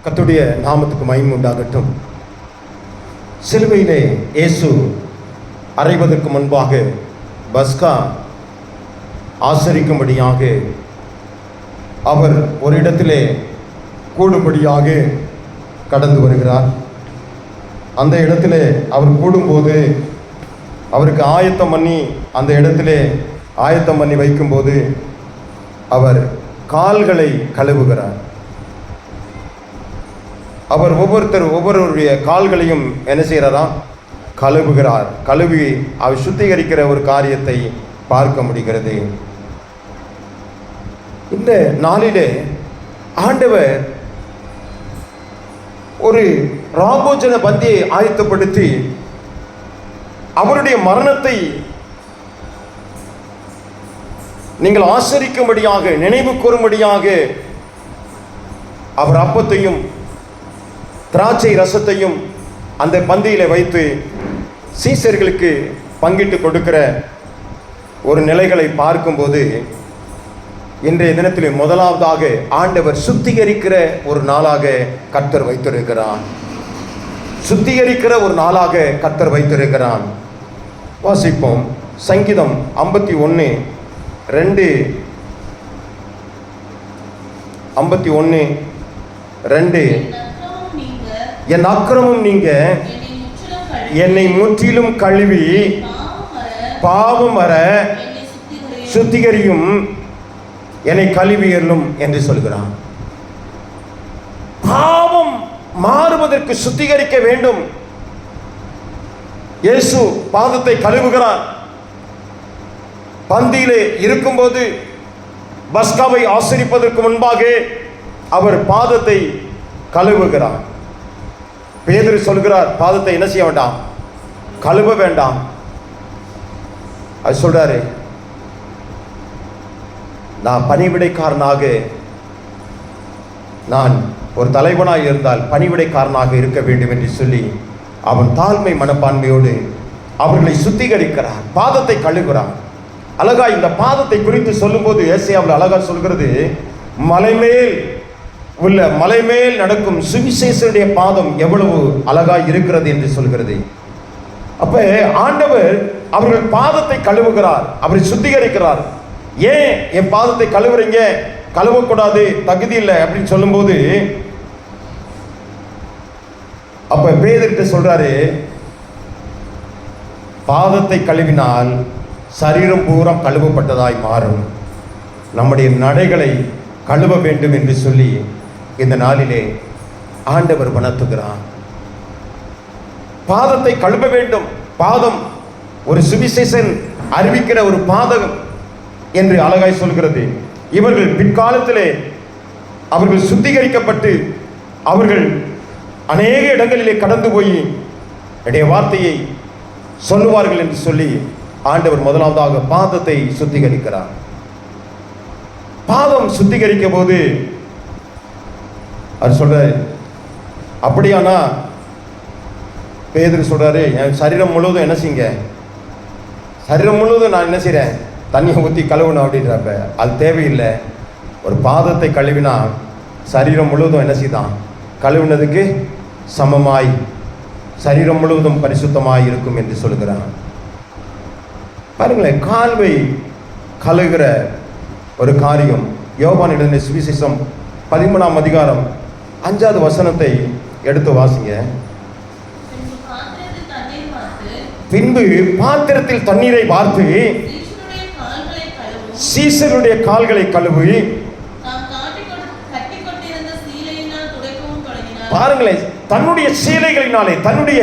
கர்த்தருடைய நாமத்துக்கு மகிமை உண்டாகட்டும். சிலுவையிலே இயேசு அறைவதற்கு முன்பாக பஸ்கா ஆசரிக்கும்படியாக அவர் ஒரு இடத்திலே கூடும்படியாக கடந்து வருகிறார். அந்த இடத்திலே அவர் கூடும்போது அவருக்கு ஆயத்தம் பண்ணி அந்த இடத்திலே ஆயத்தம் பண்ணி வைக்கும்போது அவர் கால்களை கழுவுகிறார். அவர் ஒவ்வொருவருடைய கால்களையும் என்ன செய்கிறாராம்? கழுவுகிறார். கழுவி அவர் சுத்திகரிக்கிற ஒரு காரியத்தை பார்க்க முடிகிறது. இந்த நாளிலே ஆண்டவர் ஒரு ராபோஜன பந்தியை ஆயத்தப்படுத்தி அவருடைய மரணத்தை நீங்கள் ஆசரிக்கும்படியாக, நினைவு கூறும்படியாக அவர் அப்பத்தையும் திராட்சை ரசத்தையும் அந்த பந்தியில வைத்து சீசர்களுக்கு பங்கிட்டு கொடுக்கிற ஒரு நிலைகளை பார்க்கும்போது இன்றைய தினத்தில் முதலாவதாக ஆண்டவர் சுத்திகரிக்கிற ஒரு நாளாக கர்த்தர் வைத்திருக்கிறார். சுத்திகரிக்கிற ஒரு நாளாக கர்த்தர் வைத்திருக்கிறான். வாசிப்போம். சங்கீதம் 51:2. 51:2. என் அக்கிரமம் நீங்க என்னை முற்றிலும் கழுவி பாவம் வர சுத்திகரியும், என்னை கழுவியலும் என்று சொல்கிறான். பாவம் மாறுவதற்கு சுத்திகரிக்க வேண்டும். இயேசு பாதத்தை கழுவுகிறார். பந்தியிலே இருக்கும்போது பஸ்காவை ஆசரிப்பதற்கு முன்பாக அவர் பாதத்தை கழுவுகிறார். பேதுரு சொல்கிறார், பாதத்தை என்ன செய்ய வேண்டாம்? கழுவ வேண்டாம். அது சொல்றாரு, நான் பணிவிடைக்காரனாக, நான் ஒரு தலைவனாக இருந்தால் பணிவிடைக்காரனாக இருக்க வேண்டும் என்று சொல்லி அவன் தாழ்மை மனப்பான்மையோடு அவர்களை சுத்திகரிக்கிறார், பாதத்தை கழுவுகிறார். அழகா இந்த பாதத்தை குறித்து சொல்லும்போது ஏசாயாவில் அழகா சொல்கிறது, மலை மேல் நடக்கும் சுவிசேஷனுடைய பாதம் எவ்வளவு அழகாய் இருக்கிறது என்று சொல்கிறது. அப்ப ஆண்டவர் அவர்கள் பாதத்தை கழுவுகிறார், அவரை சுத்திகரிக்கிறார். ஏன் என் பாதத்தை கழுவுறீங்க? கழுவக்கூடாது, தகுதி இல்லை அப்படின்னு சொல்லும்போது அப்ப பேதுருட்ட சொல்றாரு, பாதத்தை கழுவினால் சரீரம் பூரா கழுவப்பட்டதாய் மாறும், நம்முடைய நடைகளை கழுவ வேண்டும் என்று சொல்லி இந்த நாளிலே ஆண்டவர் உணர்த்துகிறார். பாதத்தை கழுவ வேண்டும். பாதம் ஒரு சுவிசேஷன் அறிவிக்கிற ஒரு பாதகம் என்று அழகாய் சொல்கிறது. இவர்கள் பிற்காலத்திலே அவர்கள் சுத்திகரிக்கப்பட்டு அவர்கள் அநேக இடங்களிலே கடந்து போய் என்னுடைய வார்த்தையை சொல்லுவார்கள் என்று சொல்லி ஆண்டவர் முதலாவதாக பாதத்தை சுத்திகரிக்கிறார். பாதம் சுத்திகரிக்கும் போது அவர் சொல்றாரு, அப்படியானா பேதுரு சொல்றாரு, என் சரீரம் முழுவதும் என்ன செய்யுங்க? சரீரம் முழுவதும் நான் என்ன செய்றேன்? தண்ணியை ஊற்றி கழுவணும் அப்படின்றப்ப அது தேவையில்லை. ஒரு பாதத்தை கழுவினா சரீரம் முழுவதும் என்ன செய்தான்? கழுவினதுக்கு சமமாய் சரீரம் முழுவதும் பரிசுத்தமாய் இருக்கும் என்று சொல்கிறான். பாருங்களேன், கால்வை கழுகிற ஒரு காரியம். யோவான் எழுதின சுவிசேஷம் 13ஆம் அதிகாரம் 5வது வசனத்தை எடுத்து வாசிங்க. பின்பு பாத்திரத்தில் தண்ணீரை வார்த்து சீசருடைய கால்களை கழுவி, பாருங்களேன், தன்னுடைய சீலைகளினாலே, தன்னுடைய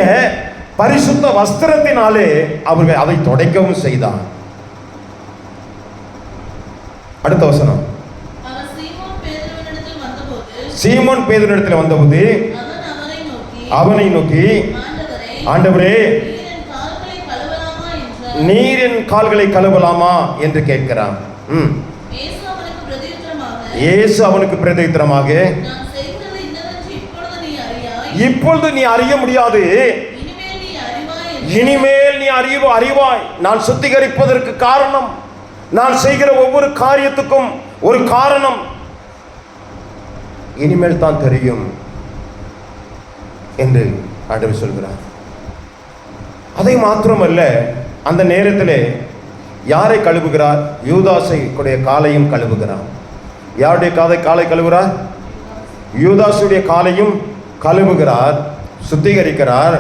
பரிசுத்த வஸ்திரத்தினாலே அவர்கள் அதை துடைக்கவும் செய்தார். அடுத்த வசனம். சீமோன் பேதுருவினிடத்தில் வந்தபோது அவனை நோக்கி, ஆண்டவரே, நீர் என் கால்களை கழுவலாமா என்று கேட்கிறான். இயேசு அவனுக்கு பிரதியுத்தரமாக, இப்பொழுது நீ அறிய முடியாது, இனிமேல் நீ அறிவாய். நான் சுத்திகரிப்பதற்கு காரணம், நான் செய்கிற ஒவ்வொரு காரியத்துக்கும் ஒரு காரணம் இனிமேல் தான் தெரியும். என்று ஆண்டவர் சொல்கிறார். அதை மாத்திரமல்ல, அந்த நேரத்தில் யாரை கழுவுகிறார்? யூதாசை காலையும் கழுவுகிறார். யாருடைய காலை கழுவுகிறார்? யூதாசுடைய காலையும் கழுவுகிறார், சுத்திகரிக்கிறார்.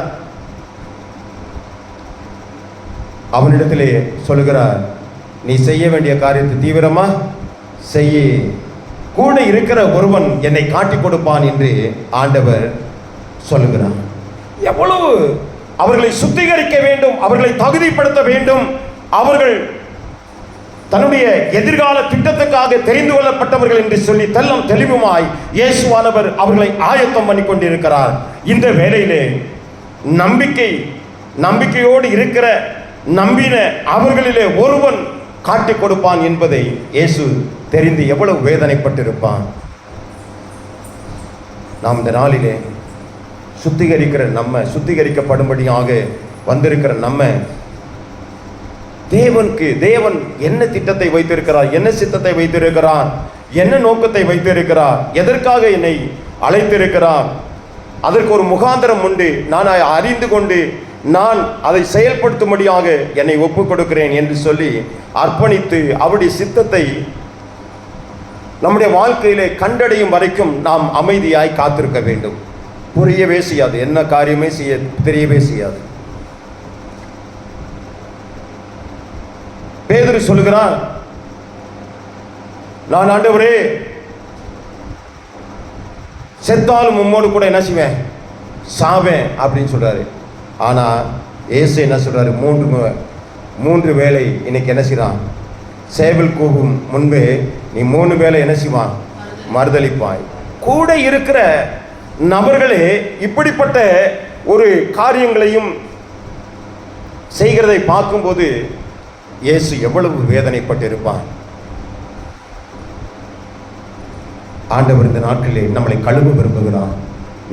அவனிடத்திலே சொல்லுகிறார், நீ செய்ய வேண்டிய காரியத்தை தீவிரமா செய்ய, கூட இருக்கிற ஒருவன் என்னை காட்டி கொடுப்பான் என்று ஆண்டவர் சொல்லுகிறார். எவ்வளவு அவர்களை சுத்திகரிக்க வேண்டும், அவர்களை தகுதிப்படுத்த வேண்டும். அவர்கள் தன்னுடைய எதிர்கால திட்டத்துக்காக தெரிந்து கொள்ளப்பட்டவர்கள் என்று சொல்லி தெல்லம் தெளிவுமாய் இயேசுவானவர் அவர்களை ஆயத்தம் பண்ணி கொண்டிருக்கிறார். இந்த வேளையிலே நம்பிக்கையோடு இருக்கிற நம்பின அவர்களிலே ஒருவன் காட்டி கொடுப்பான் என்பதை இயேசு தெரிந்து எவ்வளவு வேதனைப்பட்டிருப்பான். நாம் இந்த நாளிலே சுத்திகரிக்கப்படும்படியாக வந்திருக்கிற நம்ம தேவன் என்ன திட்டத்தை வைத்திருக்கிறார், என்ன சித்தத்தை வைத்திருக்கிறார், என்ன நோக்கத்தை வைத்திருக்கிறார், எதற்காக என்னை அழைத்திருக்கிறார், அதற்கு ஒரு முகாந்திரம் உண்டு. நான் அறிந்து கொண்டு நான் அதை செயல்படுத்தும்படியாக என்னை ஒப்புக் கொடுக்கிறேன் என்று சொல்லி அர்ப்பணித்து அவருடைய சித்தத்தை நம்முடைய வாழ்க்கையிலே கண்டடையும் வரைக்கும் நாம் அமைதியாய் காத்திருக்க வேண்டும். புரியவே செய்யாது, என்ன காரியமே தெரியவே செய்யாது. பேதுரு சொல்லுகிறான், நான் ஆண்டவரே செத்தாலும் உம்மோடு கூட என்ன செய்வேன், சாவேன் அப்படின்னு சொல்றாரு. ஆனா இயேசு என்ன சொல்றாரு, மூன்று வேளை இன்னைக்கு என்ன செய்றான், சேவல் கூவும் முன்பே நீ 3 வேளை என்ன செய்வான், மறுதளிப்பாய். கூட இருக்கிற நபர்களே இப்படிப்பட்ட ஒரு காரியங்களையும் செய்கிறதை பார்க்கும்போது இயேசு எவ்வளவு வேதனைப்பட்டிருப்பான். ஆண்டவர் இந்த நாட்களிலே நம்மளை கழுவ விரும்புகிறான்,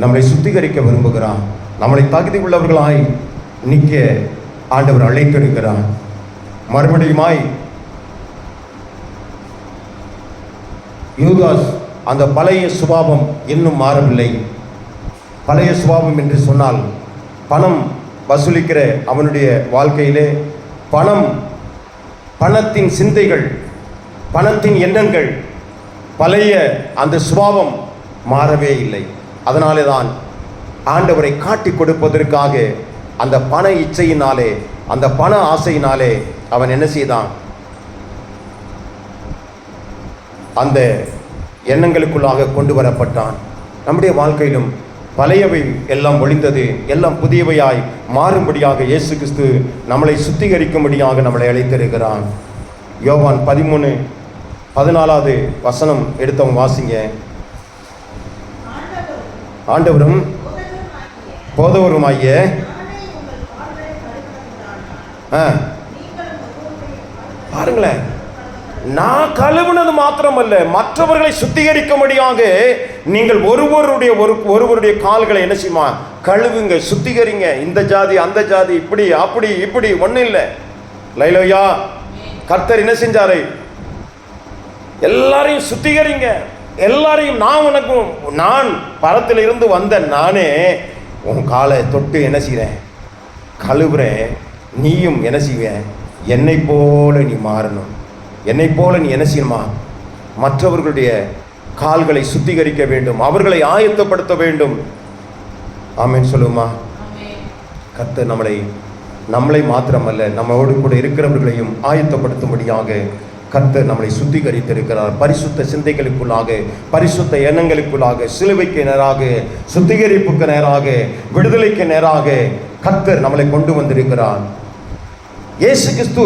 நம்மளை சுத்திகரிக்க விரும்புகிறான், நம்மளை தகுதி உள்ளவர்களாய் நிற்க ஆண்டவர் அழைத்திருக்கிறான். மறுபடியுமாய் யூதாஸ் அந்த பழைய சுபாவம் இன்னும் மாறவில்லை. பழைய சுபாவம் என்று சொன்னால் பணம் வசூலிக்கிற அவனுடைய வாழ்க்கையிலே பணத்தின் சிந்தைகள், பணத்தின் எண்ணங்கள், பழைய அந்த சுபாவம் மாறவே இல்லை. அதனாலே தான் ஆண்டவரை காட்டி கொடுப்பதற்காக அந்த பண இச்சையினாலே, அந்த பண ஆசையினாலே அவன் என்ன செய்தான், அந்த எண்ணங்களுக்குள்ளாக கொண்டு வரப்பட்டான். நம்முடைய வாழ்க்கையிலும் பழையவை எல்லாம் ஒழிந்தது, எல்லாம் புதியவையாய் மாறும்படியாக இயேசு கிறிஸ்து நம்மளை சுத்திகரிக்கும்படியாக நம்மளை அழைத்திருக்கிறான். யோவான் 13:14 வசனம் எடுத்தவங்க வாசிங்க. ஆண்டவரும் போதவருமாகிய பாருங்களேன், நான் கழுவுனது மாத்திரமல்ல, மற்றவர்களை சுத்திகரிக்கும்படியாக நீங்கள் ஒருவருடைய கால்களை என்ன செய்யுமா, கழுவுங்க, சுத்திகரிங்க. இந்த ஜாதி அந்த ஜாதி இப்படி அப்படி இப்படி ஒன்றும் இல்லை. லைலோயா, கர்த்தர் என்ன செஞ்சாரு, எல்லாரையும் சுத்திகரிங்க, எல்லாரையும். நான் பரத்தில் இருந்து வந்த நானே உன் காலை தொட்டு என்ன செய்கிறேன், கழுவுறேன். நீயும் என்ன செய்வேன், என்னை போல நீ மாறணும், என்னை போல நீ என்ன செய்யணுமா, மற்றவர்களுடைய கால்களை சுத்திகரிக்க வேண்டும், அவர்களை ஆயத்தப்படுத்த வேண்டும். ஆமென் சொல்லுமா. கர்த்தர் நம்மளை மாத்திரமல்ல, நம்மோடு கூட இருக்கிறவர்களையும் ஆயத்தப்படுத்தும்படியாக கர்த்தர் நம்மளை சுத்திகரித்திருக்கிறார். பரிசுத்த சிந்தைகளுக்குள்ளாக, பரிசுத்த எண்ணங்களுக்குள்ளாக, சிலுவைக்கு நேராக, சுத்திகரிப்புக்கு நேராக, விடுதலைக்கு நேராக கர்த்தர் நம்மளை கொண்டு வந்திருக்கிறார். இயேசு கிறிஸ்து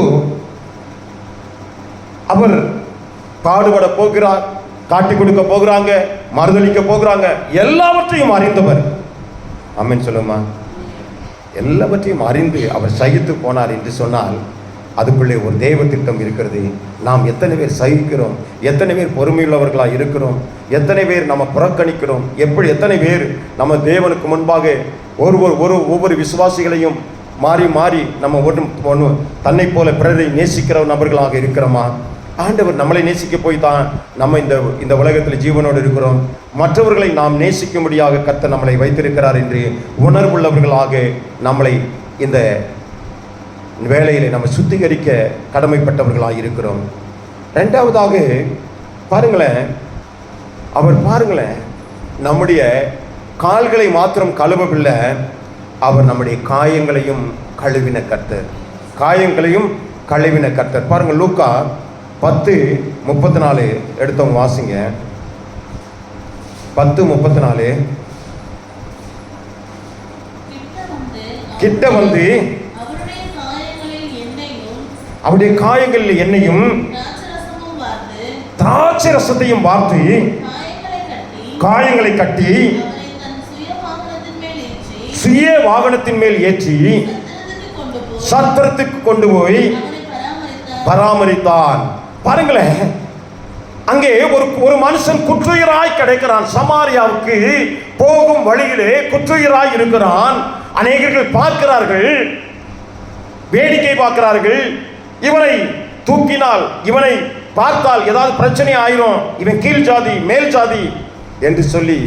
அவர் பாடுபட போகிறார், காட்டி கொடுக்க போகிறாங்க, மறுதளிக்க போகிறாங்க, எல்லாவற்றையும் அறிந்தவர். ஆமென் சொல்லுமா. எல்லாவற்றையும் அறிந்து அவர் சகித்து போனார் என்று சொன்னால் அதுக்குள்ளே ஒரு தெய்வ திட்டம் இருக்கிறது. நாம் எத்தனை பேர் சகிக்கிறோம், எத்தனை பேர் பொறுமையுள்ளவர்களாக இருக்கிறோம், எத்தனை பேர் நம்ம புறக்கணிக்கிறோம், எத்தனை பேர் நம்ம தேவனுக்கு முன்பாக ஒவ்வொரு விசுவாசிகளையும் மாறி நம்ம ஒன்று தன்னை போல பிறரை நேசிக்கிற நபர்களாக இருக்கிறோமா? ஆண்டவர் நம்மளை நேசிக்க போய் தான் நம்ம இந்த உலகத்தில் ஜீவனோடு இருக்கிறோம். மற்றவர்களை நாம் நேசிக்கும்படியாக கர்த்தர் நம்மளை வைத்திருக்கிறார் என்று உணர்வுள்ளவர்களாக நம்மளை இந்த வேளையிலே நம்ம சுத்திகரிக்க கடமைப்பட்டவர்களாக இருக்கிறோம். ரெண்டாவதாக பாருங்களேன், நம்முடைய கால்களை மாத்திரம் கழுவவில்லை, அவர் நம்முடைய காயங்களையும் கழுவின கர்த்தர். பாருங்க, லூக்கா 10:34 எடுத்தவங்க வாசிங்க. 10:34. கிட்ட வந்து அவருடைய காயங்களில் எண்ணெயும் திராட்சை ரசத்தையும் வார்த்து காயங்களை கட்டி சுய வாகனத்தின் மேல் ஏற்றி சத்திரத்துக்கு கொண்டு போய் பராமரித்தான். பாருங்களேன், அங்கே ஒரு மனுஷன் குற்றுயிராய் கிடைக்கிறான். சமாரியாவுக்கு போகும் வழியிலே குற்றுயிராய் இருக்கிறான். அநேகர்கள் பார்க்கிறார்கள், வேடிக்கை பார்க்கிறார்கள். இவனை தூக்கினால், இவனை பார்த்தால் ஏதாவது பிரச்சனை ஆயிரும், இவன் கீழ் ஜாதி மேல் ஜாதி என்று சொல்லி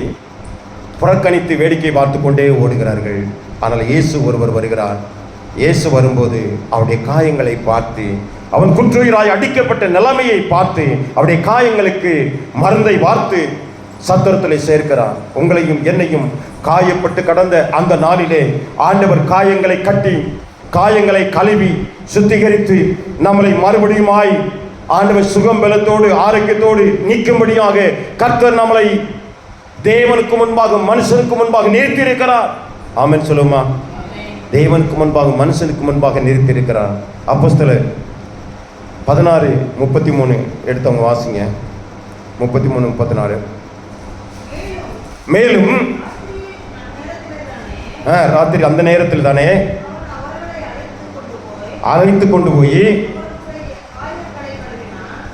புறக்கணித்து வேடிக்கை பார்த்து கொண்டே ஓடுகிறார்கள். ஆனால் இயேசு ஒருவர் வருகிறார். இயேசு வரும்போது அவருடைய காயங்களை பார்த்து, அவன் குற்றுயிராய் அடிக்கப்பட்ட நிலைமையை பார்த்து, அவருடைய காயங்களுக்கு மருந்தை வார்த்து சத்திரத்தில் சேர்க்கிறார். உங்களையும் என்னையும் காயப்பட்டு கடந்த அந்த நாளிலே ஆண்டவர் காயங்களை கட்டி, காயங்களை கழுவி சுத்திகரித்து நம்மளை மறுபடியுமாய் ஆண்டவர் சுகம் பலத்தோடு ஆரோக்கியத்தோடு நீக்கும்படியாக கர்த்தர் நம்மளை தேவனுக்கு முன்பாக மனுஷனுக்கு முன்பாக நிறுத்தியிருக்கிறார். ஆமென் சொல்லுமா? தேவனுக்கு முன்பாக மனுஷனுக்கு முன்பாக நிறுத்தியிருக்கிறார். அப்போஸ்தலர் 16:33 எடுத்தவங்க வாசிங்க. 33:34. மேலும் ராத்திரி அந்த நேரத்தில் தானே அழைத்து கொண்டு போய்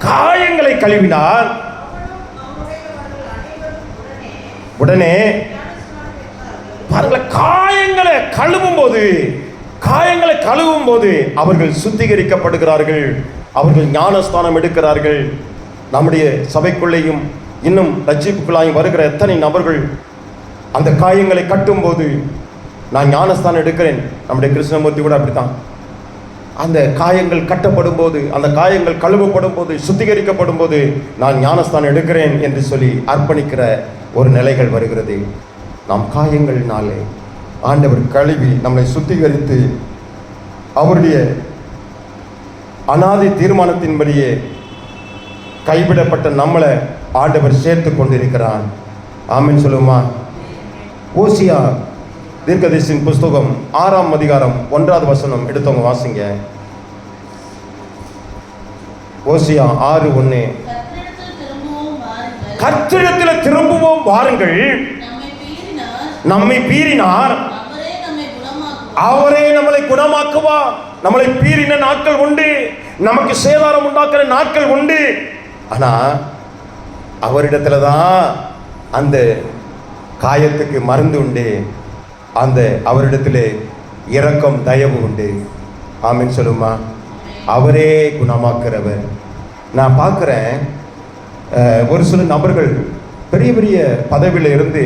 காயங்களை கழுவினார். உடனே பாருங்களேன், காயங்களை கழுவும் போது அவர்கள் சுத்திகரிக்கப்படுகிறார்கள், அவர்கள் ஞானஸ்தானம் எடுக்கிறார்கள். நம்முடைய சபைக்குள்ளேயும் இன்னும் ரட்சிப்புக்குள்ளாயும் வருகிற எத்தனை நபர்கள் அந்த காயங்களை கட்டும் போது நான் ஞானஸ்தானம் எடுக்கிறேன். நம்முடைய கிருஷ்ணமூர்த்தி கூட அப்படித்தான். அந்த காயங்கள் கட்டப்படும் போது, அந்த காயங்கள் கழுவப்படும் போது, சுத்திகரிக்கப்படும் போது நான் ஞானஸ்தானம் எடுக்கிறேன் என்று சொல்லி அர்ப்பணிக்கிற ஒரு நிலைகள் வருகிறது. நாம் காயங்களினாலே ஆண்டவர் கழுவி நம்மளை சுத்திகரித்து அவருடைய அநாதி தீர்மானத்தின்படியே கைவிடப்பட்ட நம்மளை ஆண்டவர் சேர்த்து கொண்டிருக்கிறான். ஆமென் சொல்லுமா? ஓசியா தீர்க்கதரிசியின் புஸ்தகம் 6ஆம் அதிகாரம் 1வது வசனம் எடுத்தவங்க வாசிங்க. ஓசியா 6:1. கர்த்தரிடத்தில் திரும்புவோம் வாருங்கள், நம்மை பீறினார் அவரே நம்மளை குணமாக்குவார். நம்மளை பீறின நாட்கள் உண்டு, நமக்கு சேதாரம் உண்டாக்குற நாட்கள் உண்டு. ஆனா அவரிடத்துல தான் அந்த காயத்துக்கு மருந்து உண்டு, அந்த அவரிடத்திலே இரக்கம் தயவு உண்டு. ஆமென் சொல்லுமா? அவரே குணமாக்குறவர். நான் பார்க்குறேன், ஒரு சில நபர்கள் பெரிய பெரிய பதவியில் இருந்து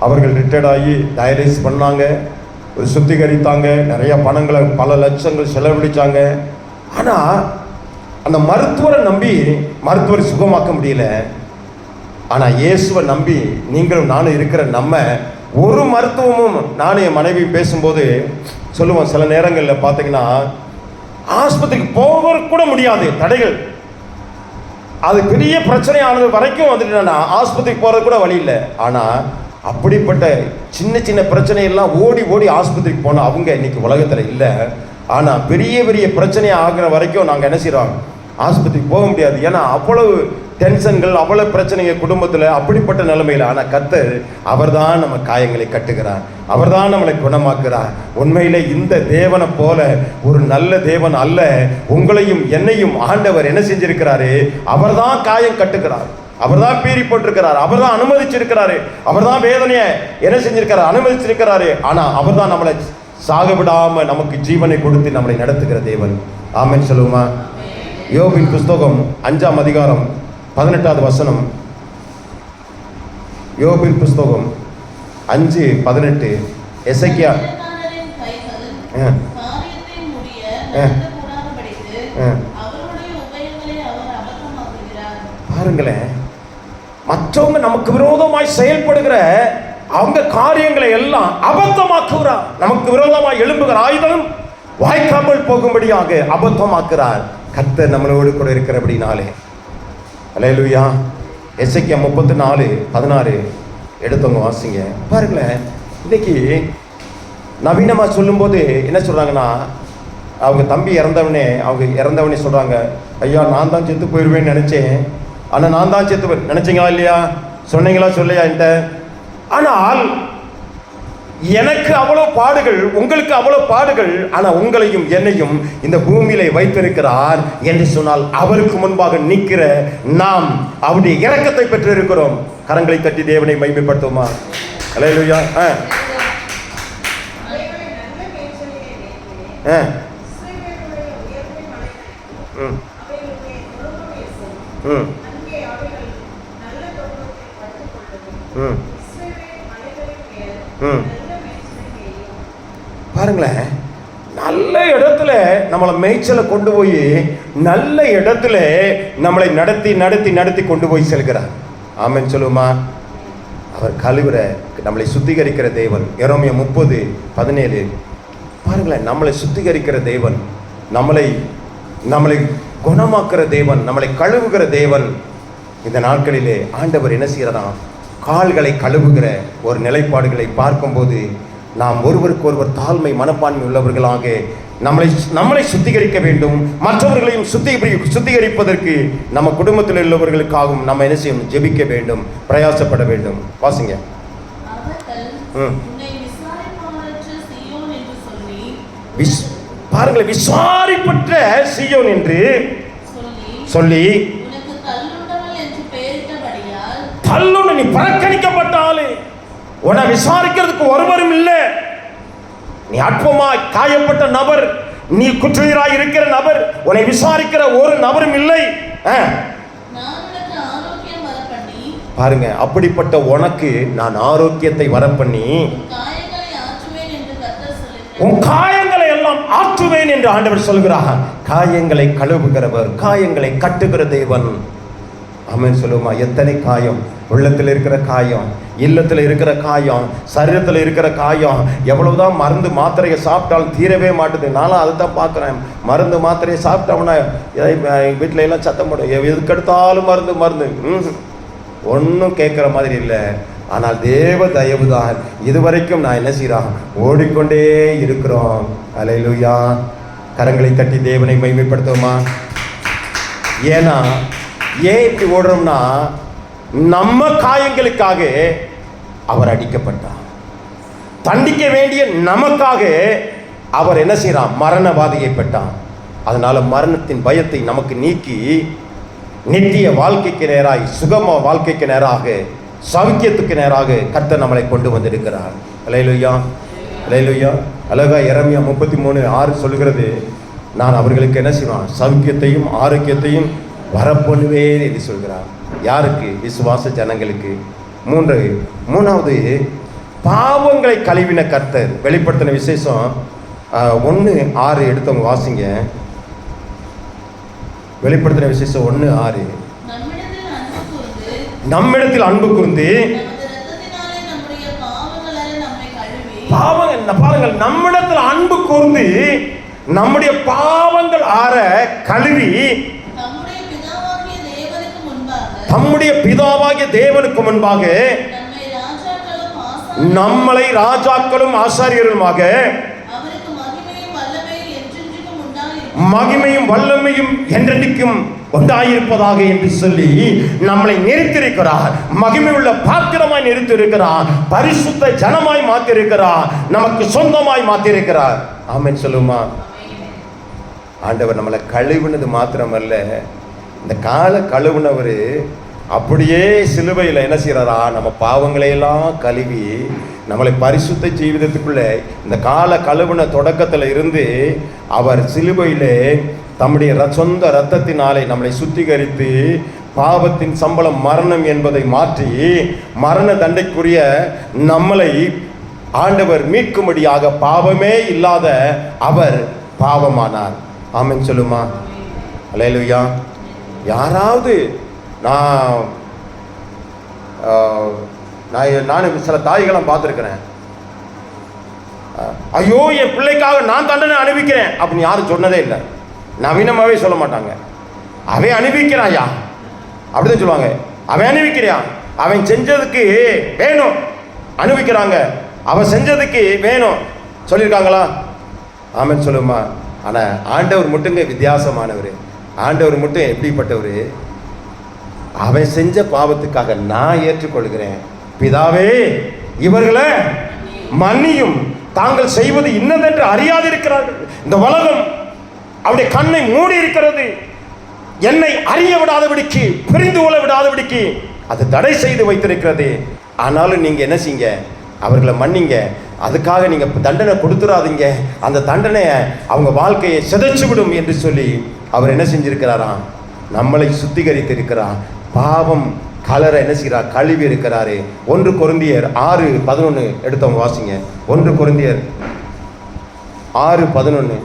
அவர்கள் ரிட்டையர்ட் ஆகி டயலிசிஸ் பண்ணாங்க, ஒரு சுத்திகரித்தாங்க, நிறைய பணங்களை பல லட்சங்கள் செலவழித்தாங்க. ஆனால் அந்த மருத்துவரை நம்பி மருத்துவரை சுகமாக்க முடியல. ஆனால் இயேசுவை நம்பி நீங்களும் நானும் இருக்கிற நம்ம ஒரு மருத்துவமும், நானும் என் மனைவி பேசும்போது சொல்லுவோம், சில நேரங்களில் பார்த்தீங்கன்னா ஆஸ்பத்திரிக்கு போக கூட முடியாது, தடைகள். அது பெரிய பிரச்சனை ஆனது வரைக்கும் வந்துட்டு ஆஸ்பத்திரிக்கு போகிறது கூட வழி இல்லை. ஆனால் அப்படிப்பட்ட சின்ன சின்ன பிரச்சனையெல்லாம் ஓடி ஓடி ஆஸ்பத்திரிக்கு போனால் அவங்க இன்னைக்கு உலகத்தில் இல்லை. ஆனால் பெரிய பெரிய பிரச்சனை ஆகிற வரைக்கும் நாங்கள் என்ன செய்கிறோம், ஆஸ்பத்திரிக்கு போக முடியாது. ஏன்னா அவ்வளவு டென்ஷன்கள், அவ்வளவு பிரச்சனைகள் குடும்பத்தில், அப்படிப்பட்ட நிலைமையில். ஆனால் கர்த்தர் அவர் தான் நம்ம காயங்களை கட்டுகிறார், அவர் தான் நம்மளை குணமாக்குறார். உண்மையிலே இந்த தேவனை போல ஒரு நல்ல தேவன் அல்ல. உங்களையும் என்னையும் ஆண்டவர் என்ன செஞ்சிருக்கிறாரு, அவர் தான் காயம் கட்டுகிறார், அவர் தான் பீறி போட்டிருக்கிறார், அவர் தான் அனுமதிச்சிருக்கிறாரு, அவர் தான் வேதனையை என்ன செஞ்சிருக்கிறார், அனுமதிச்சிருக்கிறாரு. ஆனால் அவர் தான் நம்மளை சாக விடாம நமக்கு ஜீவனை கொடுத்து நம்மளை நடத்துகிற தேவன். ஆமென் சொல்லுமா? யோபின் புஸ்தகம் 5ஆம் அதிகாரம் 18வது வசனம். யோபின் புஸ்தகம் 5:18. எசேக்கியா பாருங்களேன், மற்றவங்க நமக்கு விரோதமாய் செயல்படுகிற அவங்க காரியங்களை எல்லாம் அபத்தமாக்குகிறார். நமக்கு விரோதமாய் எழும்புகிற ஆயுதம் வாய்க்காமல் போகும்படியாக அபத்தமாக்குறார். கர்த்தர் நம்மளோடு கூட இருக்கிறபடினாலே. அல்லேலூயா. எசேக்கியா 34:16 எடுத்தவங்க வாசிங்க. பாருங்களேன், இன்னைக்கு நவீனமா சொல்லும்போது என்ன சொல்றாங்கன்னா, அவங்க தம்பி இறந்தவனே சொல்றாங்க, ஐயா நான் தான் செத்து போயிடுவேன்னு நினைச்சேன், ஆனா நான் தான் செத்து நினைச்சீங்களா இல்லையா? சொன்னீங்களா சொல்லையா என்கிட்ட? ஆனால் எனக்கு அவ்வளோ பாடுகள், உங்களுக்கு அவ்வளோ பாடுகள், ஆனா உங்களையும் என்னையும் இந்த பூமியிலே வைத்திருக்கிறார் என்று சொன்னால் அவருக்கு முன்பாக நிற்கிற நாம் அவருடைய இரக்கத்தை பெற்று இருக்கிறோம். கரங்களை தட்டி தேவனை மகிமைப்படுத்துவோமா? அல்லேலூயா. பாருங்களேன், நல்ல இடத்துல நம்மளை மேய்ச்சலை கொண்டு போய் நல்ல இடத்துல நம்மளை நடத்தி நடத்தி நடத்தி கொண்டு போய் செல்கிறார். ஆமென் சொல்லுமா? அவர் கழுவுற, நம்மளை சுத்திகரிக்கிற தேவன். எரேமியா 30:17. பாருங்களேன், நம்மளை சுத்திகரிக்கிற தேவன், நம்மளை குணமாக்குற தேவன், நம்மளை கழுவுகிற தேவன். இந்த நாட்களிலே ஆண்டவர் என்ன செய்யறதா? கால்களை கழுவுகிற ஒரு நிலைப்பாடுகளை பார்க்கும்போது நாம் ஒருவருக்கு ஒருவர் தாழ்மை மனப்பான்மை உள்ளவர்களாக நம்மளை சுத்திகரிக்க வேண்டும். மற்றவர்களையும் சுத்திகரிப்பதற்கு நம்ம குடும்பத்தில் உள்ளவர்களுக்காகவும் நம்ம என்ன செய்யணும்? ஜெபிக்க வேண்டும், பிரயாசப்பட வேண்டும். வாசிங்க. பாருங்களேன், விசாரிப்பற்ற சீயோன் என்று சொல்லி தள்ளுன, நீ புறக்கணிக்கப்பட்டாலே உன்னை விசாரிக்கிறதுக்கு ஒருவரும் இல்லை. நீ அற்பமாய் காயப்பட்ட நபர், நீ குற்றுயிராய் இருக்கிற நபர், உன்னை விசாரிக்கிற ஒரு நபரும் இல்லை. பாருங்க, அப்படிப்பட்ட உனக்கு நான் ஆரோக்கியத்தை வரப்பண்ணி உன் காயங்களை எல்லாம் ஆற்றுவேன் என்று ஆண்டவர் சொல்கிறார். காயங்களை கழுவுகிறவர், காயங்களை கட்டுகிற தேவன். ஆமென் சொல்லுமா? எத்தனை காயம், உள்ளத்தில் இருக்கிற காயம், இல்லத்தில் இருக்கிற காயம், சரீரத்தில் இருக்கிற காயம், எவ்வளவுதான் மருந்து மாத்திரையை சாப்பிட்டாலும் தீரவே மாட்டுது. நானும் அதை தான் பார்க்குறேன். மருந்து மாத்திரையை சாப்பிட்டோம்னா வீட்டில எல்லாம் சத்தம் போடும், எதுக்கெடுத்தாலும் மருந்து மருந்து, ஒன்றும் கேட்குற மாதிரி இல்லை. ஆனால் தேவ தயவு தான் இதுவரைக்கும் நான் என்ன செய்கிறோம்? ஓடிக்கொண்டே இருக்கிறோம். அல்லேலூயா. கரங்களை தட்டி தேவனை மகிமைப்படுத்துவோமா? ஏன்னா ஏன் இப்படி ஓடுறோம்னா, நம்ம காயங்களுக்காக அவர் அடிக்கப்பட்டார். தண்டிக்க வேண்டிய நமக்காக அவர் என்ன செய்யறார்? மரணவாதியை பெற்றார். அதனால மரணத்தின் பயத்தை நமக்கு நீக்கி நித்திய வாழ்க்கைக்கு நேராய், சுகம வாழ்க்கைக்கு நேராக, சௌக்கியத்துக்கு நேராக கர்த்தர் நம்மளை கொண்டு வந்திருக்கிறார். அல்லேலூயா, அல்லேலூயா. அழகா எரேமியா 33:6 சொல்லுகிறது, நான் அவர்களுக்கு என்ன செய்வான்? சௌக்கியத்தையும் ஆரோக்கியத்தையும் வரப்பண்ணுவேன் என்று சொல்கிறார். யாருக்கு? விசுவாச ஜனங்களுக்கு. மூணாவது பாவங்களை கழுவின கர்த்தர். வெளிப்படுத்தின விசேஷம் 1:6 எடுத்தவங்க வாசிங்க. வெளிப்படுத்தின விசேஷம் 1:6. நம்மிடத்தில் அன்பு கூர்ந்து பாருங்கள், நம்மிடத்தில் அன்பு கூர்ந்து நம்முடைய பாவங்கள் ஆற கழுவி தம்முடைய பிதாவாகிய தேவனுக்கு முன்பாக நம்மளை ராஜாக்களும் ஆசாரியர்களுமாக மகிமையும் வல்லமையும் என்றென்றைக்கும் உண்டாயிருப்பதாக என்று சொல்லி நம்மளை நிறுத்தியிருக்கிறார். மகிமை உள்ள பாத்திரமாய் நிறுத்தியிருக்கிறார். பரிசுத்த ஜனமாய் மாற்றிருக்கிறார். நமக்கு சொந்தமாய் மாற்றிருக்கிறார். ஆமென் சொல்லுமா? ஆண்டவர் நம்மளை கழுவுனது மாத்திரமல்ல, இந்த காலை கழுவுனவர் அப்படியே சிலுவையில் என்ன செய்யறாரா? நம்ம பாவங்களையெல்லாம் கழுவி நம்மளை பரிசுத்த ஜீவிதத்துக்குள்ள இந்த கால கழுவுன தொடக்கத்தில் இருந்து அவர் சிலுவையிலே தம்முடைய சொந்த இரத்தத்தினாலே நம்மளை சுத்திகரித்து பாவத்தின் சம்பளம் மரணம் என்பதை மாற்றி மரண தண்டைக்குரிய நம்மளை ஆண்டவர் மீட்கும்படியாக பாவமே இல்லாத அவர் பாவமானார். ஆமென் சொல்லுமா? அல்லேலூயா. யாராவது நான் சில தாய்களும் பார்த்துருக்கிறேன், ஐயோ என் பிள்ளைக்காக நான் தண்டனை அனுபவிக்கிறேன் அப்படின்னு யாரும் சொன்னதே இல்லை. நவீனமாகவே சொல்ல மாட்டாங்க. அவன் அனுபவிக்கிறாயா அப்படிதான் சொல்லுவாங்க. அவன் அனுபவிக்கிறான், அவன் செஞ்சதுக்கு வேணும் அனுபவிக்கிறாங்க, அவன் செஞ்சதுக்கு வேணும் சொல்லியிருக்காங்களா? ஆமென் சொல்லுமா? ஆனால் ஆண்டவர் மட்டுங்க வித்தியாசமானவர். ஆண்டவர் மட்டும் எப்படிப்பட்டவர்? அவன் செஞ்ச பாவத்துக்காக நான் ஏற்றுக்கொள்கிறேன், பிதாவே இவர்களை மன்னியும், தாங்கள் செய்வது இன்னதென்று அறியாதிருக்கிறார்கள். இந்த உலகம் அவருடைய கண்ணை மூடி இருக்கிறது, என்னை அறிய விடாதபடிக்கு, பிரிந்து கொள்ள விடாதபடிக்கு அது தடை செய்து வைத்திருக்கிறது. ஆனாலும் நீங்க என்ன செய்யுங்க? அவர்களை மன்னிங்க. அதுக்காக நீங்க தண்டனை கொடுத்துடாதீங்க. அந்த தண்டனையை அவங்க வாழ்க்கையை சிதைச்சு விடும் என்று சொல்லி அவர் என்ன செஞ்சிருக்கிறாராம்? நம்மளை சுத்திகரித்து இருக்கிறார். பாவம் கலரை என்ன செய்கிறார்? கழுவி இருக்கிறாரு. 1 கொரிந்தியர் 6:11 எடுத்தவங்க வாசிங்க. 1 கொரிந்தியர் 6:11.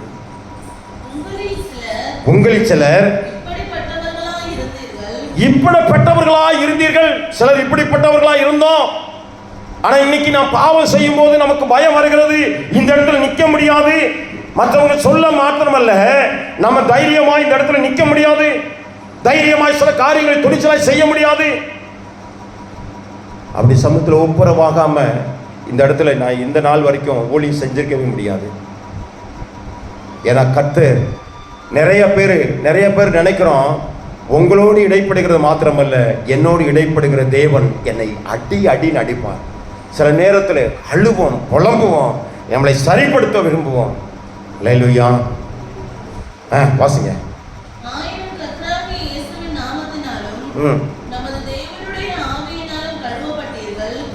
உங்களில் சிலர் இப்படிப்பட்டவர்களாய் இருந்தீர்கள். சிலர் இப்படிப்பட்டவர்களாய் இருந்தோம். ஆனா இன்னைக்கு நாம் பாவம் செய்யும் போது நமக்கு பயம் வருகிறது. இந்த இடத்துல நிற்க முடியாது. மற்றவங்க சொல்ல மாத்திரமல்ல, நம்ம தைரியமாய் இந்த இடத்துல நிற்க முடியாது. தைரியமாய் சில காரியங்களை துணிச்சலாய் செய்ய முடியாது. அப்படி சமூகத்தில் ஒப்புரவாகாம இந்த இடத்துல நான் இந்த நாள் வரைக்கும் ஊழியம் செஞ்சிருக்கவே முடியாது. ஏன்னா கர்த்தர் நிறைய பேர் நினைக்கிறோம், உங்களோடு இடைப்படுகிறது மாத்திரமல்ல, என்னோடு இடைப்படுகிற தேவன் என்னை அடின்னு அடிப்பார். சில நேரத்தில் அழுவோம், புலம்புவோம், நம்மளை சரிப்படுத்த விரும்புவோம். அல்லேலூயா. வாசிங்க.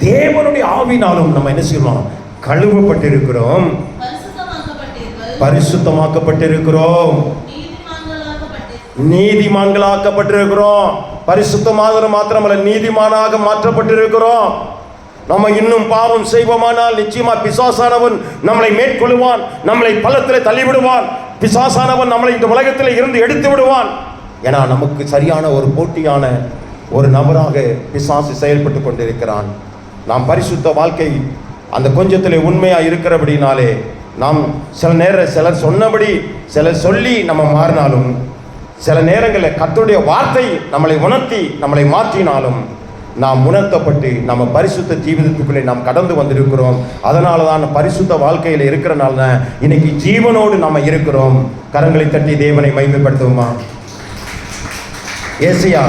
தேவனுடைய ஆவியினாலும் நம்ம என்ன செய்யணும்? கழுவப்பட்டிருக்கிறோம், பரிசுத்தமாக்கப்பட்டிருக்கிறோம், நீதிமான்களாக்கப்பட்டிருக்கிறோம். பரிசுத்தமாக மாத்திரமல்ல, நீதிமானாக மாற்றப்பட்டிருக்கிறோம். நம்ம இன்னும் பாவம் செய்வோமானால் நிச்சயமா பிசாசானவன் நம்மளை மேற்கொள்ளுவான், நம்மளை பள்ளத்தில் தள்ளிவிடுவான். பிசாசானவன் நம்மளை இந்த உலகத்தில் இருந்து எடுத்து விடுவான். ஏன்னா நமக்கு சரியான ஒரு போட்டியான ஒரு நபராக பிசாசு செயல்பட்டு கொண்டிருக்கிறான். நாம் பரிசுத்த வாழ்க்கை அந்த கொஞ்சத்திலே உண்மையாக இருக்கிறபடினாலே நாம் சிலர் சொன்னபடி சிலர் சொல்லி நம்ம மாறினாலும், சில நேரங்களில் கர்த்தருடைய வார்த்தை நம்மளை உணர்த்தி நம்மளை மாற்றினாலும் நாம் உணர்த்தப்பட்டு நம்ம பரிசுத்த ஜீவிதத்துக்குள்ளே நாம் கடந்து வந்திருக்கிறோம். அதனால தான் பரிசுத்த வாழ்க்கையில் இருக்கிறனால தான் இன்னைக்கு ஜீவனோடு நம்ம இருக்கிறோம். கரங்களை தட்டி தேவனை மகிமைப்படுத்துவோமா? ஏசாயா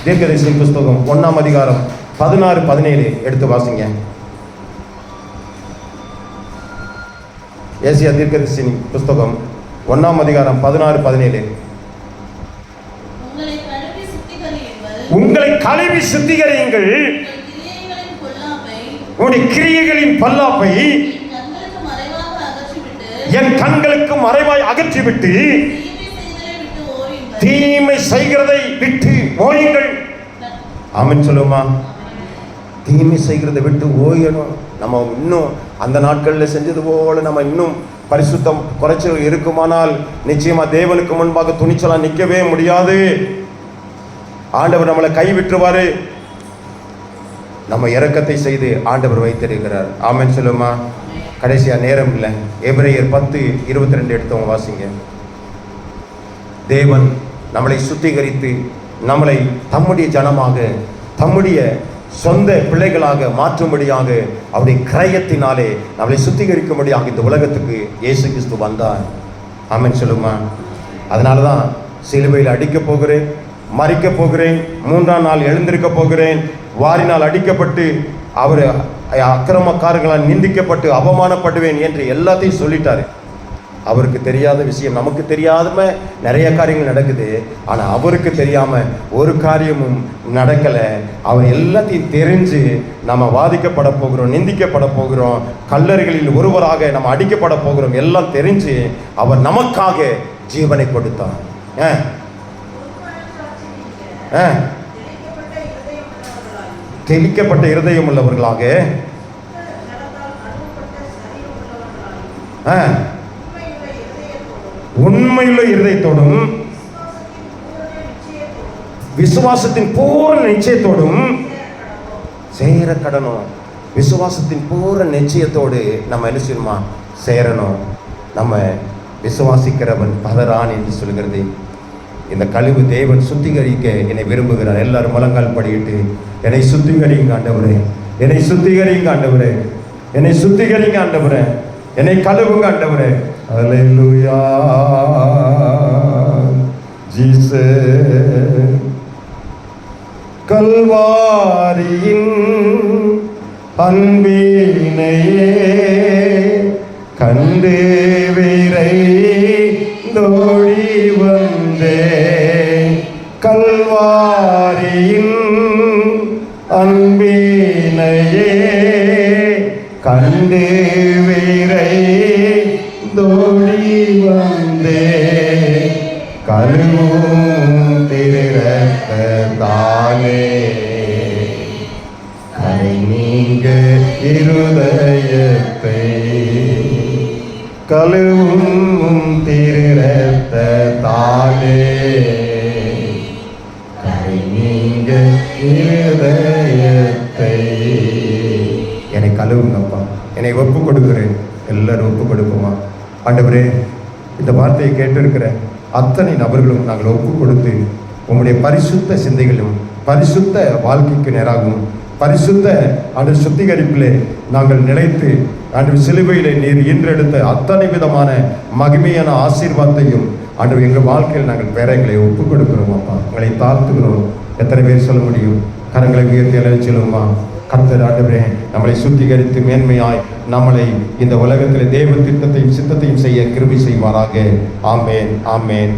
தீர்க்கதரிசியின் புஸ்தகம் 1ஆம் அதிகாரம் 16-17 எடுத்து வாசிங்க. ஏசாயா தீர்க்கதரிசியின் புஸ்தகம் 1ஆம் அதிகாரம் 16-17. உங்களை கழுவி சுத்திகரியுங்கள், உங்களுடைய கிரியைகளின் பொல்லாப்பை என் கண்களுக்கு மறைவாய் அகற்றிவிட்டு தீமை செய்கிறதை விட்டு ஓயுங்கள். ஆமென் சொல்லுமா? தீமை செய்கிறதை விட்டு ஓயணும். நம்ம இன்னும் அந்த நாட்களில் செஞ்சது போல நம்ம இன்னும் பரிசுத்தம் குறைச்சல் இருக்குமானால் நிச்சயமா தேவனுக்கு முன்பாக துணிச்சலா நிற்கவே முடியாது. ஆண்டவர் நம்மளை கைவிட்டுருவாரு. நம்ம இரக்கத்தை செய்து ஆண்டவர் வைத்திருக்கிறார். ஆமென் சொல்லுமா? கடைசியா நேரம் இல்லை. எபிரேயர் 10:22 எடுத்தவங்க வாசிங்க. தேவன் நம்மளை சுத்திகரித்து நம்மளை தம்முடைய ஜனமாக, தம்முடைய சொந்த பிள்ளைகளாக மாற்றும்படியாக அவருடைய கிரயத்தினாலே நம்மளை சுத்திகரிக்கும்படியாக இந்த உலகத்துக்கு இயேசு கிறிஸ்து வந்தார். ஆமென் சொல்லுமா? அதனால தான் சிலுவையில் அடிக்கப் போகிறேன், மறிக்கப் போகிறேன், 3ஆம் நாள் எழுந்திருக்க போகிறேன், வாரினால் அடிக்கப்பட்டு அவர் அக்கிரமக்காரர்களால் நிந்திக்கப்பட்டு அவமானப்படுவேன் என்று எல்லாத்தையும் சொல்லிட்டாரு. அவருக்கு தெரியாத விஷயம், நமக்கு தெரியாம நிறைய காரியங்கள் நடக்குது. ஆனால் அவருக்கு தெரியாம ஒரு காரியமும் நடக்கலை. அவர் எல்லாத்தையும் தெரிஞ்சு நம்ம வாதிக்கப்பட போகிறோம், நிந்திக்கப்பட போகிறோம், கல்லறைகளில் ஒருவராக நம்ம அடிக்கப்பட போகிறோம். எல்லாம் தெரிஞ்சு அவர் நமக்காக ஜீவனை கொடுத்தார். ஆ ஆ தெளிக்கப்பட்ட இருதயம் உள்ளவர்களாக உண்மையுள்ள இருதயத்தோடும் விசுவாசத்தின் பூரண நிச்சயத்தோடும் சேர கடனும். விசுவாசத்தின் பூரண நிச்சயத்தோடு நம்ம என்ன செய்யணுமா? சேரணும். நம்ம விசுவாசிக்கிறவன் பதறான் என்று சொல்கிறது. இந்த கழிவு தேவன் சுத்திகரிக்க என்னை விரும்புகிறார். எல்லாரும் முழங்கால் படியிட்டு, என்னை சுத்திகரிங்க ஆண்டவரே, என்னை சுத்திகரிங்க ஆண்டவரே, என்னை சுத்திகரிங்க ஆண்டவரே, என்னை கழுவுங்க ஆண்டவரே. அல்லேலூயா ஜீசஸ். கல்வாரியின் அன்பினையே கண்டு விரைந்தோடி வந்தே. கல்வாரியின் அன்பினையே கண்டு விரைந்தோடி வந்தே. கழுவும் திருரத்தாலே கரை நீங்க இருதயத்தை. கழுவும் திருரத்தாலே கரை நீங்க இருதயத்தை. என்னை கழுவுங்கப்பா, என்னை ஒப்பு கொடுக்கிறேன். எல்லாரும் ஒப்பு கொடுப்போமா? ஆண்டவரே, இந்த வார்த்தையை கேட்டிருக்கிற அத்தனை நபர்களும் நாங்கள் ஒப்பு கொடுத்து உங்களுடைய பரிசுத்த சிந்தைகளும் பரிசுத்த வாழ்க்கைக்கு நேராகவும் பரிசுத்த அந்த சுத்திகரிப்பிலே நாங்கள் நிலைத்து அன்று சிலுவையிலே நீர் ஈன்றெடுத்த அத்தனை விதமான மகிமையான ஆசீர்வாதத்தையும் அன்று எங்கள் வாழ்க்கையில் நாங்கள் பெற எங்களை ஒப்பு கொடுக்கிறோம். அப்பா, உங்களை தாழ்த்துகிறோம். எத்தனை பேர் சொல்ல முடியும்? கரங்களை உயர்த்தி எல்லாம் சொல்லுமா? கர்த்தர் ஆண்டவரே நம்மளை சுத்திகரித்து மேன்மையாய் நம்மளை இந்த உலகத்தில் தேவ திட்டத்தையும் சித்தத்தையும் செய்ய கிருபை செய்வாராக. ஆமேன், ஆமேன்.